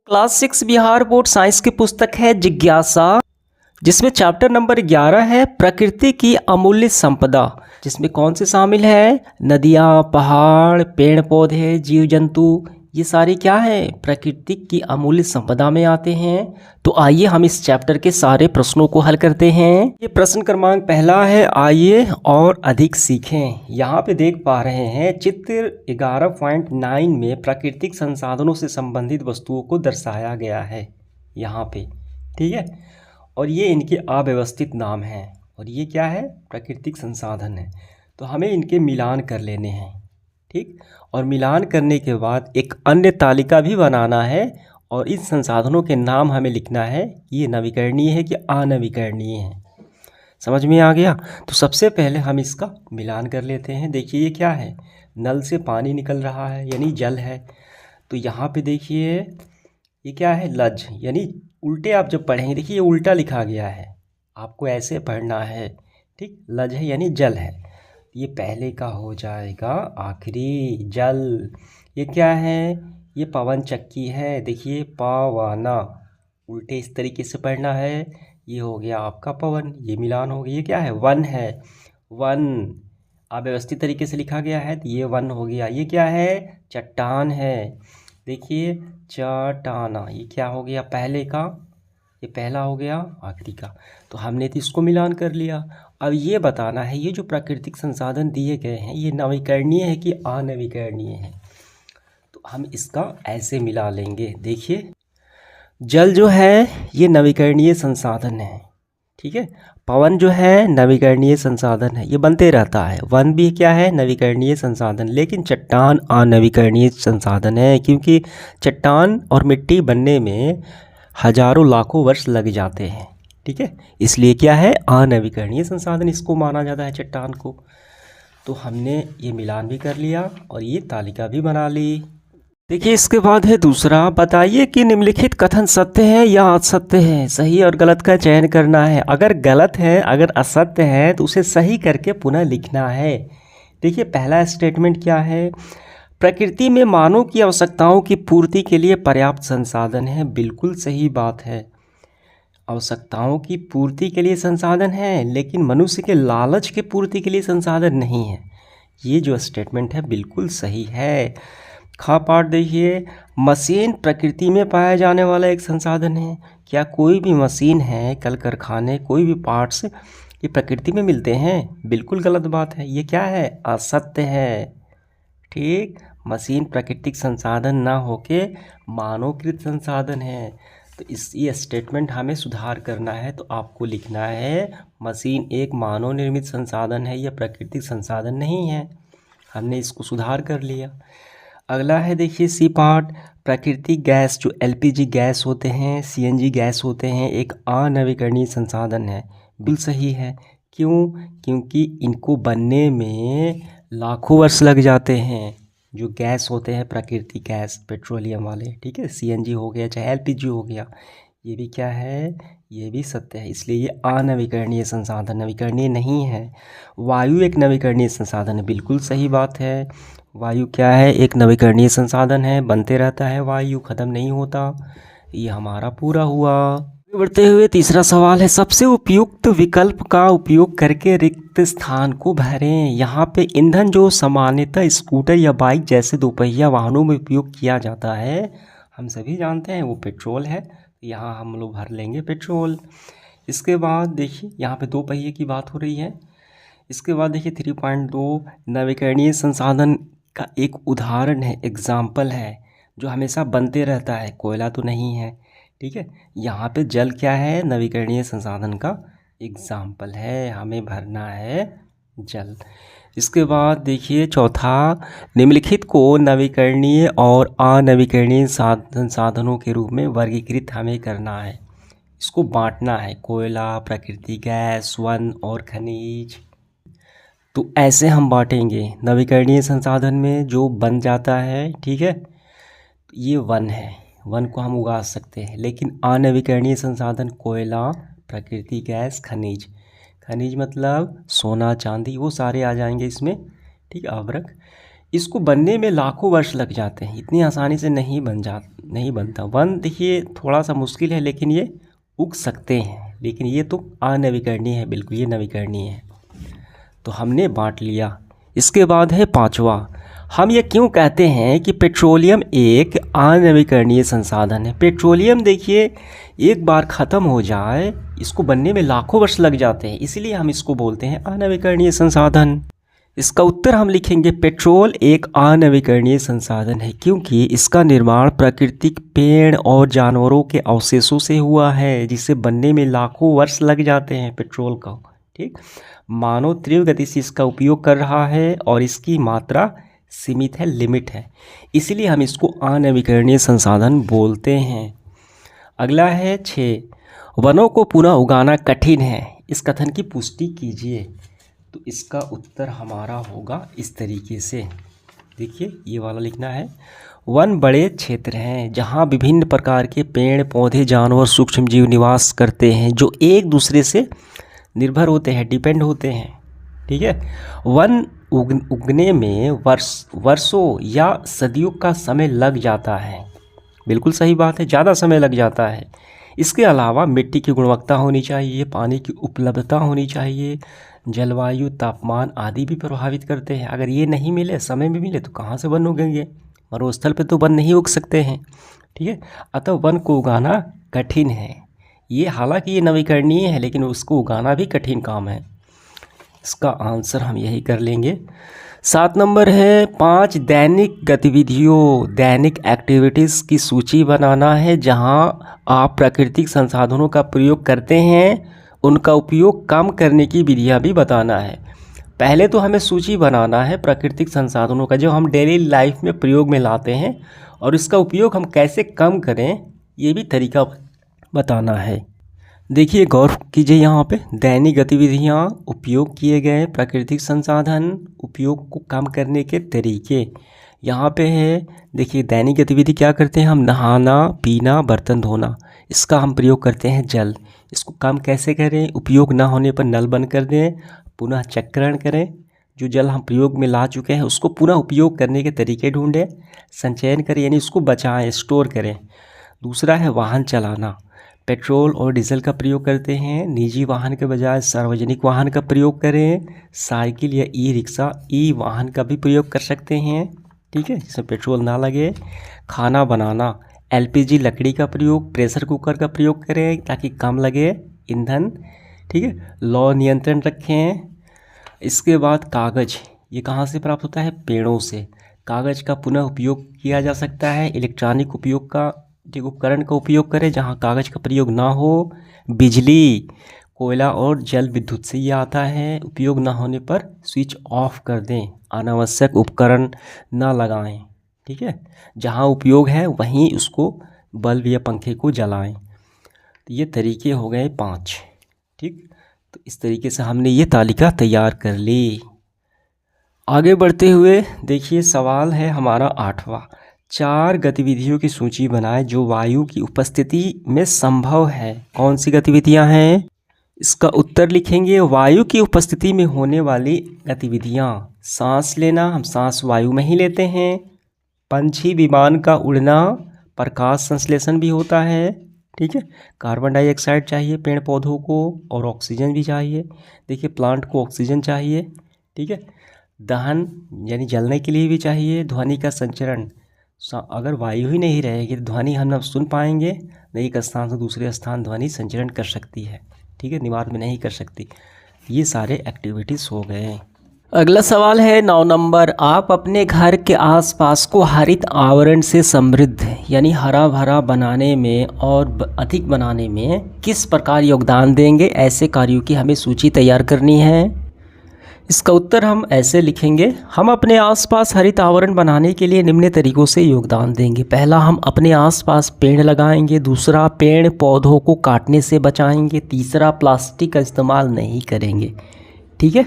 Class 6 Bihar board science की पुस्तक है जिज्ञासा, जिसमें चैप्टर नंबर 11 है प्रकृति की अमूल्य संपदा। जिसमें कौन से शामिल है? नदियाँ, पहाड़, पेड़ पौधे, जीव जंतु। ये सारे क्या है? प्रकृति की अमूल्य संपदा में आते हैं। तो आइए हम इस चैप्टर के सारे प्रश्नों को हल करते हैं। ये प्रश्न क्रमांक पहला है, आइए और अधिक सीखें। यहाँ पे देख पा रहे हैं चित्र 11.9 में प्राकृतिक संसाधनों से संबंधित वस्तुओं को दर्शाया गया है यहाँ पे, ठीक है। और ये इनके अव्यवस्थित नाम हैं और ये क्या है? प्राकृतिक संसाधन है। तो हमें इनके मिलान कर लेने हैं, ठीक। और मिलान करने के बाद एक अन्य तालिका भी बनाना है और इन संसाधनों के नाम हमें लिखना है, ये नवीकरणीय है कि अनवीकरणीय है। समझ में आ गया? तो सबसे पहले हम इसका मिलान कर लेते हैं। देखिए ये क्या है? नल से पानी निकल रहा है यानी जल है। तो यहाँ पे देखिए ये क्या है? लज, यानी उल्टे आप जब पढ़ेंगे, देखिए ये उल्टा लिखा गया है, आपको ऐसे पढ़ना है, ठीक। लज है यानी जल है, ये पहले का हो जाएगा आखिरी, जल। ये क्या है? ये पवन चक्की है, देखिए पवना, उल्टे इस तरीके से पढ़ना है। ये हो गया आपका पवन, ये मिलान हो गया। ये क्या है? वन है, वन अव्यवस्थित तरीके से लिखा गया है तो ये वन हो गया। ये क्या है? चट्टान है, देखिए चटाना, ये क्या हो गया? पहले का, ये पहला हो गया आखिरी का। तो हमने तो इसको मिलान कर लिया। अब ये बताना है ये जो प्राकृतिक संसाधन दिए गए हैं ये नवीकरणीय है कि अनवीकरणीय है। तो हम इसका ऐसे मिला लेंगे। देखिए जल जो है ये नवीकरणीय संसाधन है, ठीक है। पवन जो है नवीकरणीय संसाधन है, ये बनते रहता है। वन भी क्या है? नवीकरणीय संसाधन। लेकिन चट्टान अनवीकरणीय संसाधन है, क्योंकि चट्टान और मिट्टी बनने में हजारों लाखों वर्ष लग जाते हैं, ठीक है। इसलिए क्या है? अनवीकरणीय संसाधन इसको माना जाता है, चट्टान को। तो हमने ये मिलान भी कर लिया और ये तालिका भी बना ली। देखिए इसके बाद है दूसरा, बताइए कि निम्नलिखित कथन सत्य है या असत्य है। सही और गलत का चयन करना है। अगर गलत है, अगर असत्य है तो उसे सही करके पुनः लिखना है। देखिए पहला स्टेटमेंट क्या है? प्रकृति में मानव की आवश्यकताओं की पूर्ति के लिए पर्याप्त संसाधन है। बिल्कुल सही बात है, आवश्यकताओं की पूर्ति के लिए संसाधन है, लेकिन मनुष्य के लालच के पूर्ति के लिए संसाधन नहीं है। ये जो स्टेटमेंट है बिल्कुल सही है। खा पाठ देखिए, मशीन प्रकृति में पाया जाने वाला एक संसाधन है। क्या कोई भी मशीन है, कल कारखाने, कोई भी पार्ट्स ये प्रकृति में मिलते हैं? बिल्कुल गलत बात है, ये क्या है? असत्य है, ठीक। मशीन प्राकृतिक संसाधन ना होके मानवकृत संसाधन है। तो ये स्टेटमेंट हमें सुधार करना है। तो आपको लिखना है मशीन एक मानव निर्मित संसाधन है, यह प्राकृतिक संसाधन नहीं है। हमने इसको सुधार कर लिया। अगला है देखिए सी पार्ट, प्राकृतिक गैस जो एलपीजी गैस होते हैं, सीएनजी गैस होते हैं, एक अनवीकरणीय संसाधन है। बिल्कुल सही है। क्यों? क्योंकि इनको बनने में लाखों वर्ष लग जाते हैं। जो गैस होते हैं प्राकृतिक गैस, पेट्रोलियम वाले, ठीक है। सीएनजी हो गया चाहे एलपीजी हो गया, ये भी क्या है? ये भी सत्य है। इसलिए ये अनवीकरणीय संसाधन, नवीकरणीय नहीं है। वायु एक नवीकरणीय संसाधन है, बिल्कुल सही बात है। वायु क्या है? एक नवीकरणीय संसाधन है, बनते रहता है, वायु ख़त्म नहीं होता। ये हमारा पूरा हुआ। बढ़ते हुए तीसरा सवाल है, सबसे उपयुक्त विकल्प का उपयोग करके रिक्त स्थान को भरें। यहाँ पे ईंधन जो सामान्यतः स्कूटर या बाइक जैसे दोपहिया वाहनों में उपयोग किया जाता है, हम सभी जानते हैं वो पेट्रोल है। यहाँ हम लोग भर लेंगे पेट्रोल। इसके बाद देखिए यहाँ पे दो पहिए की बात हो रही है। इसके बाद देखिए 3.2 नवीकरणीय संसाधन का एक उदाहरण है, एग्जाम्पल है, जो हमेशा बनते रहता है। कोयला तो नहीं है, ठीक है। यहाँ पे जल क्या है? नवीकरणीय संसाधन का एग्जाम्पल है, हमें भरना है जल। इसके बाद देखिए चौथा, निम्नलिखित को नवीकरणीय और अनवीकरणीय संसाधनों के रूप में वर्गीकृत हमें करना है। इसको बांटना है, कोयला, प्राकृतिक गैस, वन और खनिज। तो ऐसे हम बांटेंगे, नवीकरणीय संसाधन में जो बन जाता है, ठीक है, ये वन है, वन को हम उगा सकते हैं। लेकिन अनवीकरणीय संसाधन कोयला, प्राकृतिक गैस, खनिज, खनिज मतलब सोना चांदी, वो सारे आ जाएंगे इसमें, ठीक। अवरक इसको बनने में लाखों वर्ष लग जाते हैं, इतनी आसानी से नहीं बनता। वन देखिए थोड़ा सा मुश्किल है, लेकिन ये उग सकते हैं, लेकिन ये तो अनवीकरणीय है, बिल्कुल ये नवीकरणीय है। तो हमने बांट लिया। इसके बाद है पांचवा, हम ये क्यों कहते हैं कि पेट्रोलियम एक अनवीकरणीय संसाधन है। पेट्रोलियम देखिए एक बार ख़त्म हो जाए, इसको बनने में लाखों वर्ष लग जाते हैं, इसलिए हम इसको बोलते हैं अनवीकरणीय संसाधन। इसका उत्तर हम लिखेंगे पेट्रोल एक अनवीकरणीय संसाधन है, क्योंकि इसका निर्माण प्राकृतिक पेड़ और जानवरों के अवशेषों से हुआ है, जिसे बनने में लाखों वर्ष लग जाते हैं पेट्रोल का। ठीक, मानव तीव्र गति से इसका उपयोग कर रहा है और इसकी मात्रा सीमित है, लिमिट है, इसलिए हम इसको अनवीकरणीय संसाधन बोलते हैं। अगला है 6, वनों को पुनः उगाना कठिन है, इस कथन की पुष्टि कीजिए। तो इसका उत्तर हमारा होगा इस तरीके से, देखिए ये वाला लिखना है। वन बड़े क्षेत्र हैं जहाँ विभिन्न प्रकार के पेड़ पौधे जानवर सूक्ष्म जीव निवास करते हैं, जो एक दूसरे से निर्भर होते हैं, डिपेंड होते हैं। ठीक है, वन उगने में वर्षों या सदियों का समय लग जाता है, बिल्कुल सही बात है, ज़्यादा समय लग जाता है। इसके अलावा मिट्टी की गुणवत्ता होनी चाहिए, पानी की उपलब्धता होनी चाहिए, जलवायु तापमान आदि भी प्रभावित करते हैं। अगर ये नहीं मिले, समय में मिले, तो कहाँ से वन उगेंगे, मरुस्थल पे तो वन नहीं उग सकते हैं। ठीक है, अतः वन को उगाना कठिन है। ये हालांकि ये नवीकरणीय है, लेकिन उसको उगाना भी कठिन काम है। इसका आंसर हम यही कर लेंगे। 7 नंबर है 5 दैनिक गतिविधियों, दैनिक एक्टिविटीज़ की सूची बनाना है, जहां आप प्राकृतिक संसाधनों का प्रयोग करते हैं, उनका उपयोग कम करने की विधियां भी बताना है। पहले तो हमें सूची बनाना है प्राकृतिक संसाधनों का, जो हम डेली लाइफ में प्रयोग में लाते हैं, और इसका उपयोग हम कैसे कम करें, ये भी तरीका बताना है। देखिए गौर कीजिए, यहाँ पे दैनिक गतिविधियाँ, उपयोग किए गए प्राकृतिक संसाधन, उपयोग को कम करने के तरीके यहाँ पे है। देखिए दैनिक गतिविधि क्या करते हैं हम, नहाना, पीना, बर्तन धोना, इसका हम प्रयोग करते हैं जल। इसको कम कैसे करें, उपयोग ना होने पर नल बंद कर दें, पुनः चक्रण करें, जो जल हम प्रयोग में ला चुके हैं उसको पुनः उपयोग करने के तरीके ढूंढें, संचयन करें यानी उसको बचाएं, स्टोर करें। दूसरा है वाहन चलाना, पेट्रोल और डीजल का प्रयोग करते हैं, निजी वाहन के बजाय सार्वजनिक वाहन का प्रयोग करें, साइकिल या ई रिक्शा, ई वाहन का भी प्रयोग कर सकते हैं। ठीक है, जिसमें पेट्रोल ना लगे। खाना बनाना, एलपीजी लकड़ी का प्रयोग, प्रेशर कुकर का प्रयोग करें ताकि कम लगे ईंधन। ठीक है, लौ नियंत्रण रखें। इसके बाद कागज़, ये कहाँ से प्राप्त होता है, पेड़ों से। कागज़ का पुनः उपयोग किया जा सकता है। इलेक्ट्रॉनिक उपयोग का उपकरण का उपयोग करें जहां कागज़ का प्रयोग ना हो। बिजली, कोयला और जल विद्युत से ये आता है। उपयोग ना होने पर स्विच ऑफ कर दें, अनावश्यक उपकरण ना लगाएं। ठीक है, जहां उपयोग है वहीं उसको बल्ब या पंखे को जलाएं। तो ये तरीके हो गए 5। ठीक, तो इस तरीके से हमने ये तालिका तैयार कर ली। आगे बढ़ते हुए देखिए सवाल है हमारा 8वां, 4 गतिविधियों की सूची बनाएं जो वायु की उपस्थिति में संभव है। कौन सी गतिविधियां हैं, इसका उत्तर लिखेंगे। वायु की उपस्थिति में होने वाली गतिविधियां, सांस लेना, हम सांस वायु में ही लेते हैं। पंछी विमान का उड़ना, प्रकाश संश्लेषण भी होता है। ठीक है, कार्बन डाइऑक्साइड चाहिए पेड़ पौधों को और ऑक्सीजन भी चाहिए। देखिए प्लांट को ऑक्सीजन चाहिए। ठीक है, दहन यानी जलने के लिए भी चाहिए। ध्वनि का संचरण, अगर वायु ही नहीं रहेगी तो ध्वनि हम न सुन पाएंगे, न एक स्थान से दूसरे स्थान ध्वनि संचरण कर सकती है। ठीक है, निवार में नहीं कर सकती। ये सारे एक्टिविटीज़ हो गए। अगला सवाल है 9 नंबर, आप अपने घर के आसपास को हरित आवरण से समृद्ध यानी हरा भरा बनाने में और अधिक बनाने में किस प्रकार योगदान देंगे। ऐसे कार्यों की हमें सूची तैयार करनी है। इसका उत्तर हम ऐसे लिखेंगे, हम अपने आसपास हरित आवरण बनाने के लिए निम्न तरीकों से योगदान देंगे। पहला, हम अपने आसपास पेड़ लगाएंगे। दूसरा, पेड़ पौधों को काटने से बचाएंगे। तीसरा, प्लास्टिक का इस्तेमाल नहीं करेंगे। ठीक है,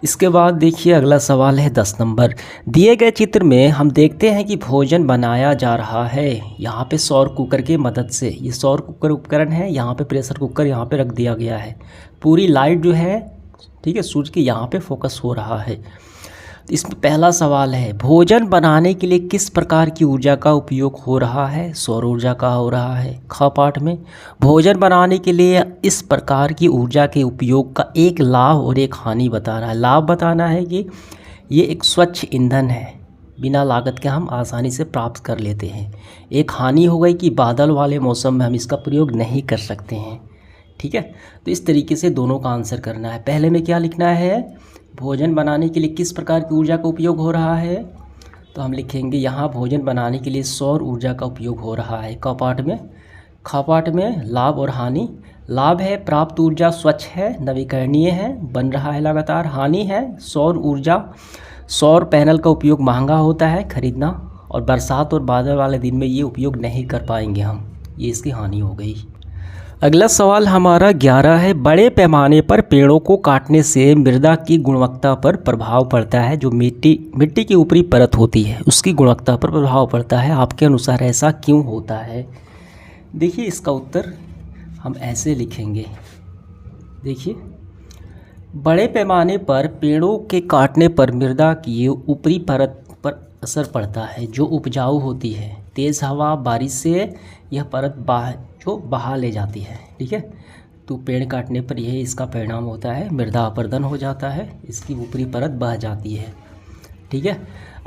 इसके बाद देखिए अगला सवाल है 10 नंबर, दिए गए चित्र में हम देखते हैं कि भोजन बनाया जा रहा है यहाँ पे सौर कुकर की मदद से। ये सौर कुकर उपकरण है, यहाँ पे प्रेशर कुकर यहाँ पे रख दिया गया है। पूरी लाइट जो है, ठीक है, सूर्य के यहाँ पे फोकस हो रहा है। तो इसमें पहला सवाल है, भोजन बनाने के लिए किस प्रकार की ऊर्जा का उपयोग हो रहा है? सौर ऊर्जा का हो रहा है। ख पाठ में भोजन बनाने के लिए इस प्रकार की ऊर्जा के उपयोग का एक लाभ और एक हानि बता रहा है। लाभ बताना है कि ये एक स्वच्छ ईंधन है, बिना लागत के हम आसानी से प्राप्त कर लेते हैं। एक हानि हो गई कि बादल वाले मौसम में हम इसका प्रयोग नहीं कर सकते हैं। ठीक है, तो इस तरीके से दोनों का आंसर करना है। पहले में क्या लिखना है, भोजन बनाने के लिए किस प्रकार की ऊर्जा का उपयोग हो रहा है, तो हम लिखेंगे यहाँ भोजन बनाने के लिए सौर ऊर्जा का उपयोग हो रहा है। क पाठ में। ख पाठ में लाभ और हानि। लाभ है प्राप्त ऊर्जा स्वच्छ है, नवीकरणीय है, बन रहा है लगातार। हानि है सौर ऊर्जा, सौर पैनल का उपयोग महंगा होता है खरीदना, और बरसात और बादल वाले दिन में ये उपयोग नहीं कर पाएंगे हम, ये इसकी हानि हो गई। अगला सवाल हमारा 11 है, बड़े पैमाने पर पेड़ों को काटने से मृदा की गुणवत्ता पर प्रभाव पड़ता है। जो मिट्टी की ऊपरी परत होती है उसकी गुणवत्ता पर प्रभाव पड़ता है। आपके अनुसार ऐसा क्यों होता है? देखिए इसका उत्तर हम ऐसे लिखेंगे। देखिए, बड़े पैमाने पर पेड़ों के काटने पर मृदा की ऊपरी परत पर असर पड़ता है जो उपजाऊ होती है। तेज़ हवा बारिश से यह परत बहा ले जाती है। ठीक है, तो पेड़ काटने पर यह इसका परिणाम होता है, मृदा अपरदन हो जाता है, इसकी ऊपरी परत बह जाती है। ठीक है,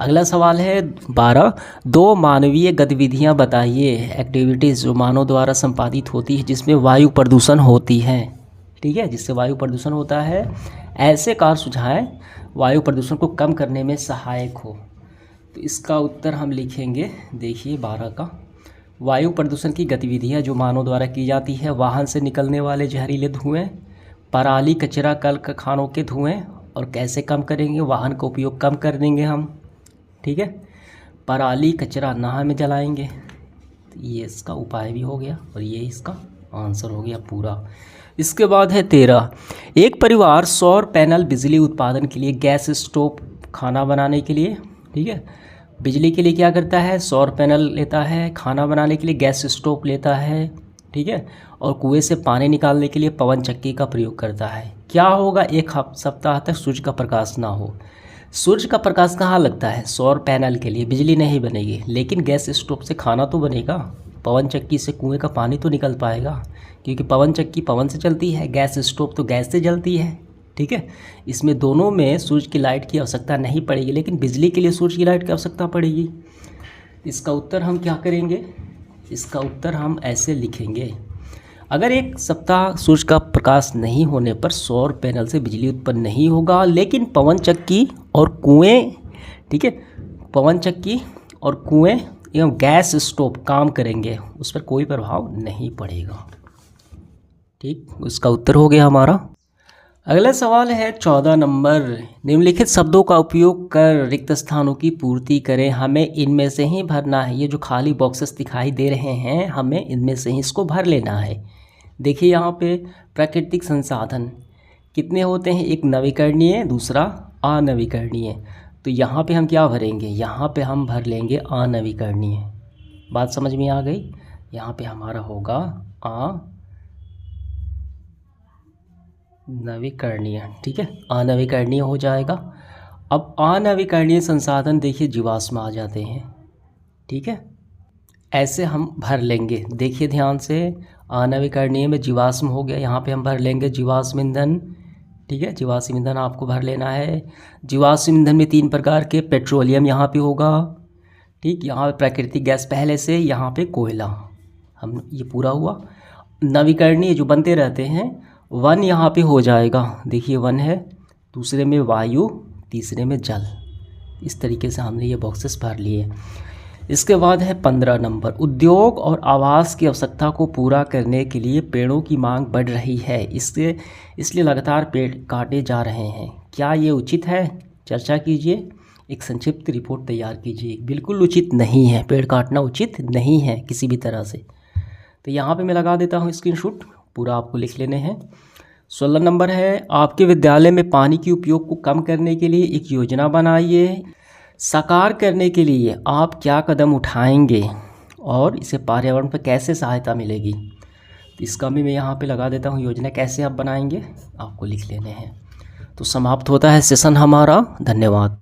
अगला सवाल है 12, दो मानवीय गतिविधियां बताइए, एक्टिविटीज़ जो मानव द्वारा संपादित होती है जिसमें वायु प्रदूषण होती है। ठीक है, जिससे वायु प्रदूषण होता है, ऐसे कार्य सुझाएं वायु प्रदूषण को कम करने में सहायक हो। तो इसका उत्तर हम लिखेंगे, देखिए 12 का, वायु प्रदूषण की गतिविधियां जो मानव द्वारा की जाती है, वाहन से निकलने वाले जहरीले धुएं, पराली कचरा कल कारखानों के धुएं। और कैसे कम करेंगे, वाहन का उपयोग कम कर देंगे हम। ठीक है, पराली कचरा ना में जलाएंगे। तो ये इसका उपाय भी हो गया और ये इसका आंसर हो गया पूरा। इसके बाद है 13, एक परिवार सौर पैनल बिजली उत्पादन के लिए, गैस स्टोव खाना बनाने के लिए, ठीक है, बिजली के लिए क्या करता है, सौर पैनल लेता है, खाना बनाने के लिए गैस स्टोव लेता है। ठीक है, और कुएं से पानी निकालने के लिए पवन चक्की का प्रयोग करता है। क्या होगा, एक सप्ताह तक सूर्य का प्रकाश ना हो। सूर्य का प्रकाश कहाँ लगता है, सौर पैनल के लिए, बिजली नहीं बनेगी, लेकिन गैस स्टोव से खाना तो बनेगा, पवन चक्की से कुएं का पानी तो निकल पाएगा, क्योंकि पवन चक्की पवन से चलती है, गैस स्टोव तो गैस से जलती है। ठीक है, इसमें दोनों में सूर्य की लाइट की आवश्यकता नहीं पड़ेगी, लेकिन बिजली के लिए सूर्य की लाइट की आवश्यकता पड़ेगी। इसका उत्तर हम क्या करेंगे, इसका उत्तर हम ऐसे लिखेंगे, अगर एक सप्ताह सूर्य का प्रकाश नहीं होने पर सौर पैनल से बिजली उत्पन्न नहीं होगा, लेकिन पवन चक्की और कुएं, ठीक है, पवन चक्की और कुएं एवं गैस स्टोव काम करेंगे, उस पर कोई प्रभाव नहीं पड़ेगा। ठीक, इसका उत्तर हो गया हमारा। अगला सवाल है 14 नंबर, निम्नलिखित शब्दों का उपयोग कर रिक्त स्थानों की पूर्ति करें, हमें इनमें से ही भरना है। ये जो खाली बॉक्सेस दिखाई दे रहे हैं, हमें इनमें से ही इसको भर लेना है। देखिए यहाँ पे प्राकृतिक संसाधन कितने होते हैं, एक नवीकरणीय, दूसरा अनवीकरणीय। तो यहाँ पे हम क्या भरेंगे, यहाँ पे हम भर लेंगे अनवीकरणीय। बात समझ में आ गई, यहाँ पे हमारा होगा अनवीकरणीय। ठीक है, अनवीकरणीय हो जाएगा। अब अनवीकरणीय संसाधन देखिए जीवाश्म आ जाते हैं। ठीक है, ऐसे हम भर लेंगे, देखिए ध्यान से, अनवीकरणीय में जीवाश्म हो गया, यहाँ पे हम भर लेंगे जीवाश्म ईंधन। ठीक है, जीवाश्म ईंधन आपको भर लेना है। जीवाश्म ईंधन में 3 प्रकार के, पेट्रोलियम यहाँ पे होगा, ठीक, यहाँ पे प्राकृतिक गैस पहले से, यहाँ पे कोयला, हम ये पूरा हुआ। नवीकरणीय जो बनते रहते हैं, वन यहाँ पे हो जाएगा, देखिए वन है, दूसरे में वायु, तीसरे में जल। इस तरीके से हमने ये बॉक्सेस भर लिए। इसके बाद है 15 नंबर, उद्योग और आवास की आवश्यकता को पूरा करने के लिए पेड़ों की मांग बढ़ रही है, इसलिए लगातार पेड़ काटे जा रहे हैं, क्या ये उचित है? चर्चा कीजिए, एक संक्षिप्त रिपोर्ट तैयार कीजिए। बिल्कुल उचित नहीं है, पेड़ काटना उचित नहीं है किसी भी तरह से। तो यहाँ पे मैं लगा देता हूँ स्क्रीनशॉट, पूरा आपको लिख लेने हैं। 16 नंबर है, आपके विद्यालय में पानी के उपयोग को कम करने के लिए एक योजना बनाइए, साकार करने के लिए आप क्या कदम उठाएंगे और इसे पर्यावरण पर कैसे सहायता मिलेगी? तो इसका भी मैं यहाँ पे लगा देता हूँ, योजना कैसे आप बनाएंगे आपको लिख लेने हैं। तो समाप्त होता है सेशन हमारा, धन्यवाद।